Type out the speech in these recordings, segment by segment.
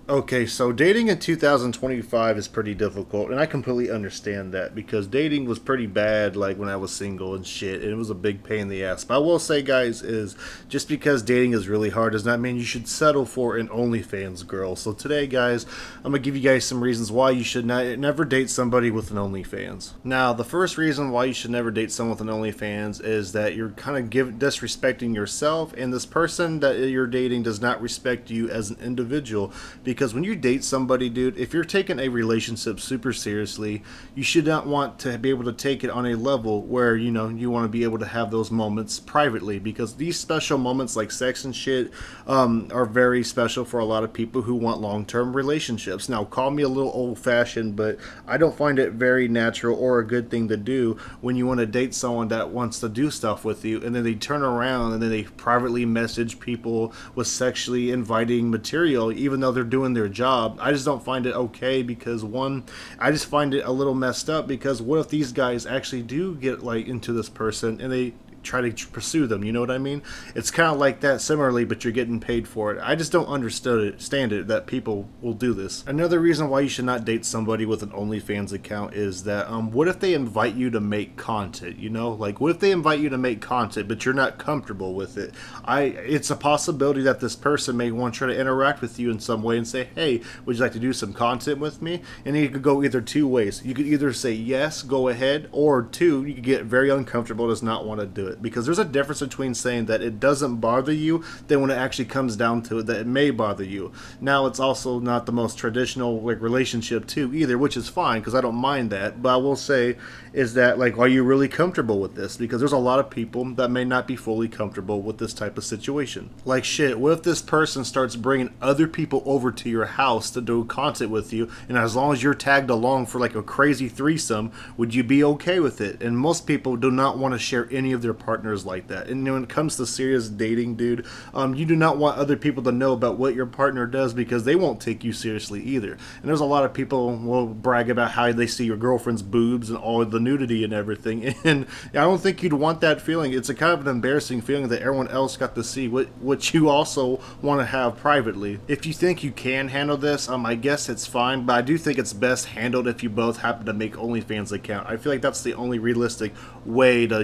Okay, so dating in 2025 is pretty difficult, and I completely understand that because dating was pretty bad like when I was single and shit, and it was a big pain in the ass. But I will say, guys, is just because dating is really hard does not mean you should settle for an OnlyFans girl. So today, guys, I'm gonna give you guys some reasons why you should never date somebody with an OnlyFans. Now, the first reason why you should never date someone with an OnlyFans is that you're kind of disrespecting yourself, and this person that you're dating does not respect you as an individual because when you date somebody, dude, if you're taking a relationship super seriously, you should not want to be able to take it on a level where, you want to be able to have those moments privately because these special moments like sex and shit are very special for a lot of people who want long-term relationships. Now, call me a little old-fashioned, but I don't find it very natural or a good thing to do when you want to date someone that wants to do stuff with you and then they turn around and then they privately message people with sexually inviting material even though they're doing their job. I just don't find it okay because one, I just find it a little messed up because what if these guys actually do get like into this person and they try to pursue them. You know what I mean? It's kind of like that similarly, but you're getting paid for it. I just don't understand it that people will do this. Another reason why you should not date somebody with an OnlyFans account is that what if they invite you to make content? Like what if they invite you to make content, but you're not comfortable with it? It's a possibility that this person may want to try to interact with you in some way and say, hey, would you like to do some content with me? And you could go either two ways. You could either say yes, go ahead, or two, you could get very uncomfortable, does not want to do it. Because there's a difference between saying that it doesn't bother you than when it actually comes down to it that it may bother you. Now, it's also not the most traditional like relationship too either, which is fine because I don't mind that. But I will say is that like, are you really comfortable with this? Because there's a lot of people that may not be fully comfortable with this type of situation. Like shit, what if this person starts bringing other people over to your house to do content with you, and as long as you're tagged along for like a crazy threesome, would you be okay with it? And most people do not want to share any of their partners like that. And when it comes to serious dating, dude, you do not want other people to know about what your partner does because they won't take you seriously either. And there's a lot of people will brag about how they see your girlfriend's boobs and all the nudity and everything. And I don't think you'd want that feeling. It's a kind of an embarrassing feeling that everyone else got to see what you also want to have privately. If you think you can handle this, I guess it's fine, but I do think it's best handled if you both happen to make OnlyFans account. I feel like that's the only realistic way to,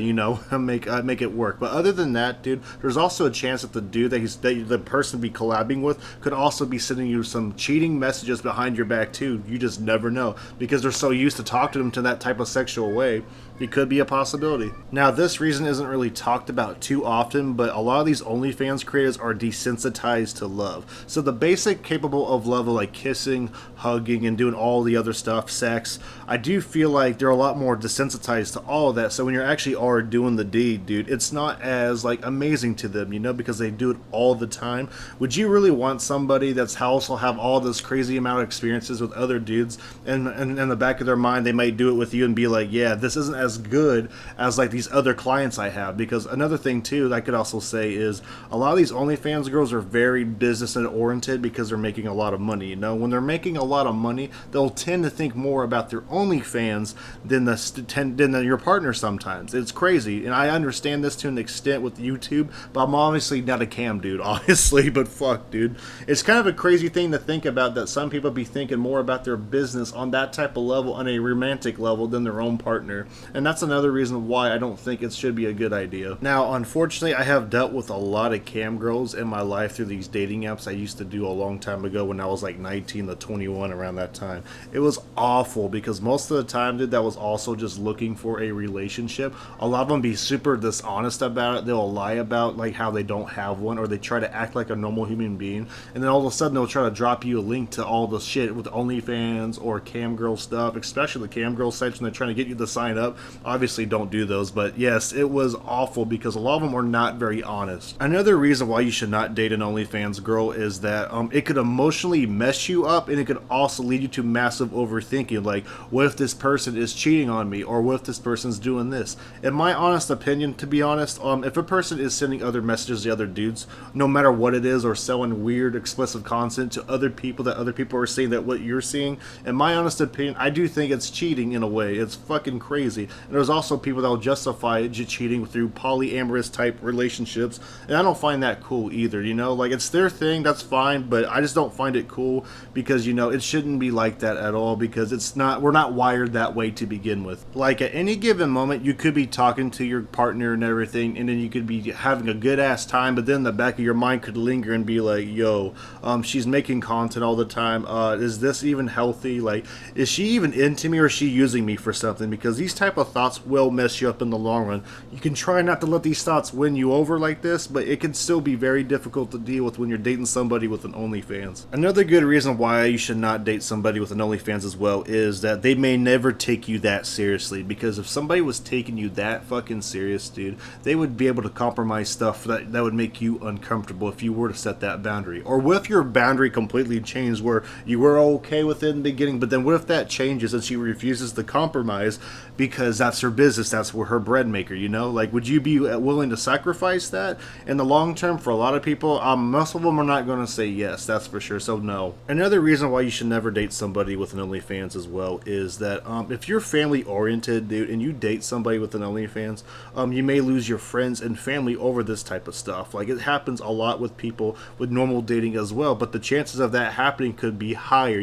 make it work. But other than that, dude, there's also a chance that the dude that the person be collabing with could also be sending you some cheating messages behind your back too. You just never know because they're so used to talk to them to that type of sexual way. It could be a possibility. Now, this reason isn't really talked about too often, but a lot of these OnlyFans creators are desensitized to love. So the basic capable of love, like kissing, hugging, and doing all the other stuff, sex, I do feel like they're a lot more desensitized to all of that. So when you're actually are doing the deed, dude, it's not as like amazing to them, because they do it all the time. Would you really want somebody that's also have all this crazy amount of experiences with other dudes, and in the back of their mind they might do it with you and be like, yeah, this isn't as good as like these other clients I have? Because another thing too that I could also say is a lot of these OnlyFans girls are very business oriented because they're making a lot of money. When they're making a lot of money, they'll tend to think more about their OnlyFans than your partner sometimes. It's crazy, and I understand this to an extent with YouTube, but I'm obviously not a cam dude, obviously, but fuck, dude. It's kind of a crazy thing to think about that some people be thinking more about their business on that type of level, on a romantic level, than their own partner. And that's another reason why I don't think it should be a good idea. Now, unfortunately, I have dealt with a lot of cam girls in my life through these dating apps I used to do a long time ago when I was like 19 to 21, around that time. It was awful because most of the time, dude, that was also just looking for a relationship. A lot of them be super dishonest about it. They'll lie about like how they don't have one, or they try to act like a normal human being, and then all of a sudden they'll try to drop you a link to all the shit with OnlyFans or cam girl stuff, especially the cam girl sites when they're trying to get you to sign up. Obviously don't do those, but yes, it was awful because a lot of them were not very honest. Another reason why you should not date an OnlyFans girl is that it could emotionally mess you up, and it could also lead you to massive overthinking, like what if this person is cheating on me, or what if this person's doing this. In my honest opinion, to be honest, if a person is sending other messages to other dudes, no matter what it is, or selling weird explicit content to other people that other people are seeing that what you're seeing, in my honest opinion, I do think it's cheating in a way. It's fucking crazy. And there's also people that will justify cheating through polyamorous type relationships, and I don't find that cool either. Like, it's their thing, that's fine, but I just don't find it cool because it shouldn't be like that at all, because we're not wired that way to begin with. Like, at any given moment, you could be talking to your partner and everything, and then you could be having a good ass time, but then the back of your mind could linger and be like, yo, she's making content all the time. Is this even healthy? Like, is she even into me, or is she using me for something? Because these type of thoughts will mess you up in the long run. You can try not to let these thoughts win you over like this, but it can still be very difficult to deal with when you're dating somebody with an OnlyFans. Another good reason why you should not date somebody with an OnlyFans as well is that they may never take you that seriously. Because if somebody was taking you that fucking serious, dude, they would be able to compromise stuff that would make you uncomfortable if you were to set that boundary. Or what if your boundary completely changed where you were okay with it in the beginning, but then what if that changes and she refuses to compromise because that's her business, that's where her bread maker, Like, would you be willing to sacrifice that in the long term? For a lot of people, most of them are not going to say yes, that's for sure, so no. Another reason why you should never date somebody with an OnlyFans as well is that if you're family oriented, dude, and you date somebody with an OnlyFans, you may lose your friends and family over this type of stuff. Like, it happens a lot with people with normal dating as well, but the chances of that happening could be higher.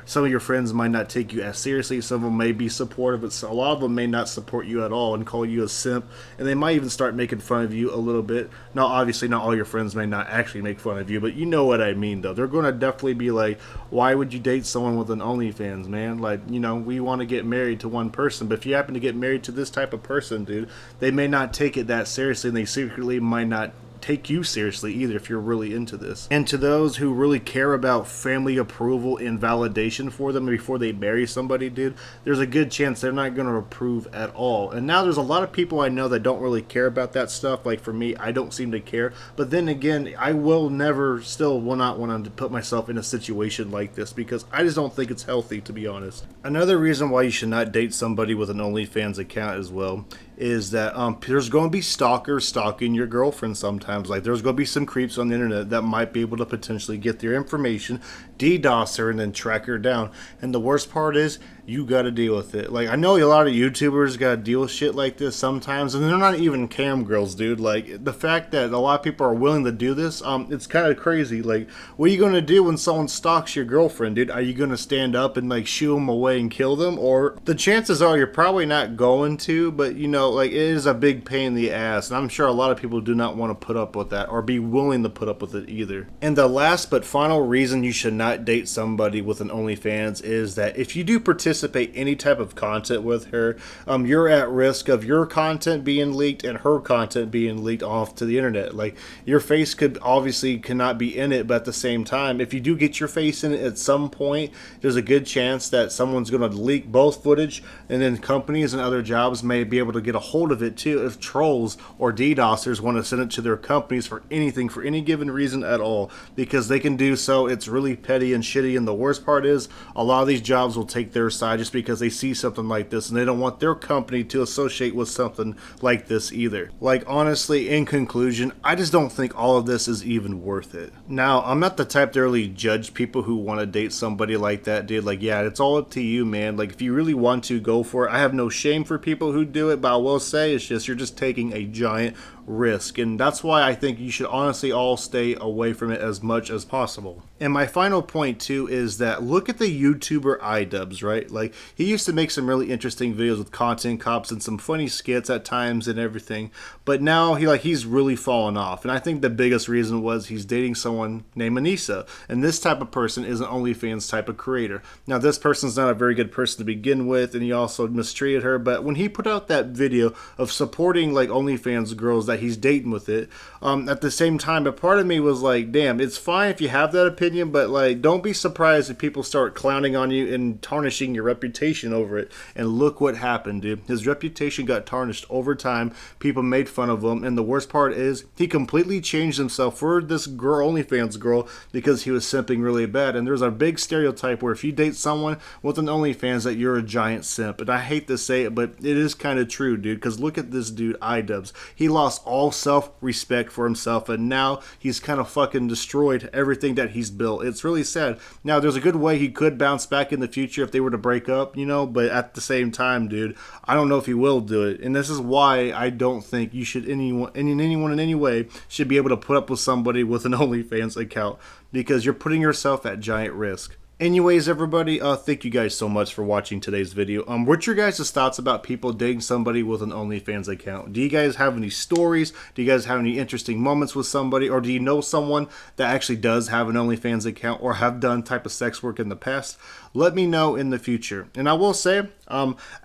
Some of your friends might not take you as seriously, some of them may be supportive, but a lot of them may not support you at all and call you a simp, and they might even start making fun of you a little bit. Now, obviously, not all your friends may not actually make fun of you, but you know what I mean, though. They're going to definitely be like, why would you date someone with an OnlyFans, man? Like, we want to get married to one person, but if you happen to get married to this type of person, dude, they may not take it that seriously, and they secretly might not take you seriously either if you're really into this. And to those who really care about family approval and validation for them before they marry somebody, dude, there's a good chance they're not going to approve at all. And now there's a lot of people I know that don't really care about that stuff. Like, for me, I don't seem to care. But then again, I will not want to put myself in a situation like this, because I just don't think it's healthy, to be honest. Another reason why you should not date somebody with an OnlyFans account as well is that there's going to be stalkers stalking your girlfriend sometimes. Like, there's going to be some creeps on the internet that might be able to potentially get their information, DDoS her, and then track her down. And the worst part is, you got to deal with it. Like, I know a lot of YouTubers got to deal with shit like this sometimes, and they're not even cam girls, dude. Like, the fact that a lot of people are willing to do this, it's kind of crazy. Like, what are you going to do when someone stalks your girlfriend, dude? Are you going to stand up and, like, shoo them away and kill them? Or the chances are you're probably not going to, but, like, it is a big pain in the ass, and I'm sure a lot of people do not want to put up with that or be willing to put up with it either. And the last but final reason you should not date somebody with an OnlyFans is that if you do participate any type of content with her, you're at risk of your content being leaked and her content being leaked off to the internet. Like, your face cannot be in it, but at the same time, if you do get your face in it at some point, there's a good chance that someone's going to leak both footage, and then companies and other jobs may be able to get a hold of it too if trolls or DDoSers want to send it to their companies for anything, for any given reason at all, because they can do so. It's really petty and shitty, and the worst part is a lot of these jobs will take their side just because they see something like this, and they don't want their company to associate with something like this either. Like, honestly, in conclusion, I just don't think all of this is even worth it. Now, I'm not the type to really judge people who want to date somebody like that, dude. Like, yeah, it's all up to you, man. Like, if you really want to, go for it. I have no shame for people who do it, but I will say it's just, you're just taking a giant risk, and that's why I think you should honestly all stay away from it as much as possible. And my final point too is that look at the YouTuber iDubbbz, right? Like, he used to make some really interesting videos with content cops and some funny skits at times and everything, but now he's really fallen off, and I think the biggest reason was he's dating someone named Anissa, and this type of person is an OnlyFans type of creator. Now, this person's not a very good person to begin with, and he also mistreated her, but when he put out that video of supporting like OnlyFans girls that he's dating with it, at the same time, a part of me was like, damn, it's fine if you have that opinion, but like, don't be surprised if people start clowning on you and tarnishing your reputation over it. And look what happened, dude. His reputation got tarnished over time. People made fun of him, and the worst part is he completely changed himself for this girl, OnlyFans girl, because he was simping really bad. And there's a big stereotype where if you date someone with an OnlyFans that you're a giant simp, and I hate to say it, but it is kind of true, dude, because look at this dude iDubbbz. He lost all self-respect for himself, and now he's kind of fucking destroyed everything that he's built. It's really sad. Now, there's a good way he could bounce back in the future if they were to break up, you know, but at the same time, dude, I don't know if he will do it. And this is why I don't think you should, anyone in any way should be able to put up with somebody with an OnlyFans account, because you're putting yourself at giant risk. Anyways, everybody, thank you guys so much for watching today's video. What's your guys' thoughts about people dating somebody with an OnlyFans account? Do you guys have any stories? Do you guys have any interesting moments with somebody? Or do you know someone that actually does have an OnlyFans account or have done type of sex work in the past? Let me know in the future. And I will say,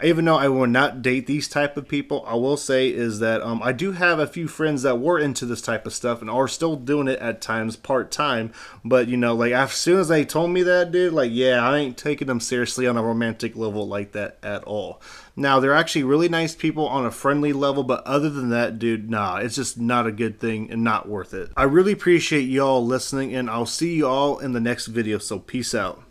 even though I will not date these type of people, I will say is that I do have a few friends that were into this type of stuff and are still doing it at times part-time. But, you know, like, as soon as they told me that, dude, like, yeah, I ain't taking them seriously on a romantic level like that at all. Now, they're actually really nice people on a friendly level, but other than that, dude, nah, it's just not a good thing and not worth it. I really appreciate y'all listening, and I'll see you all in the next video, so peace out.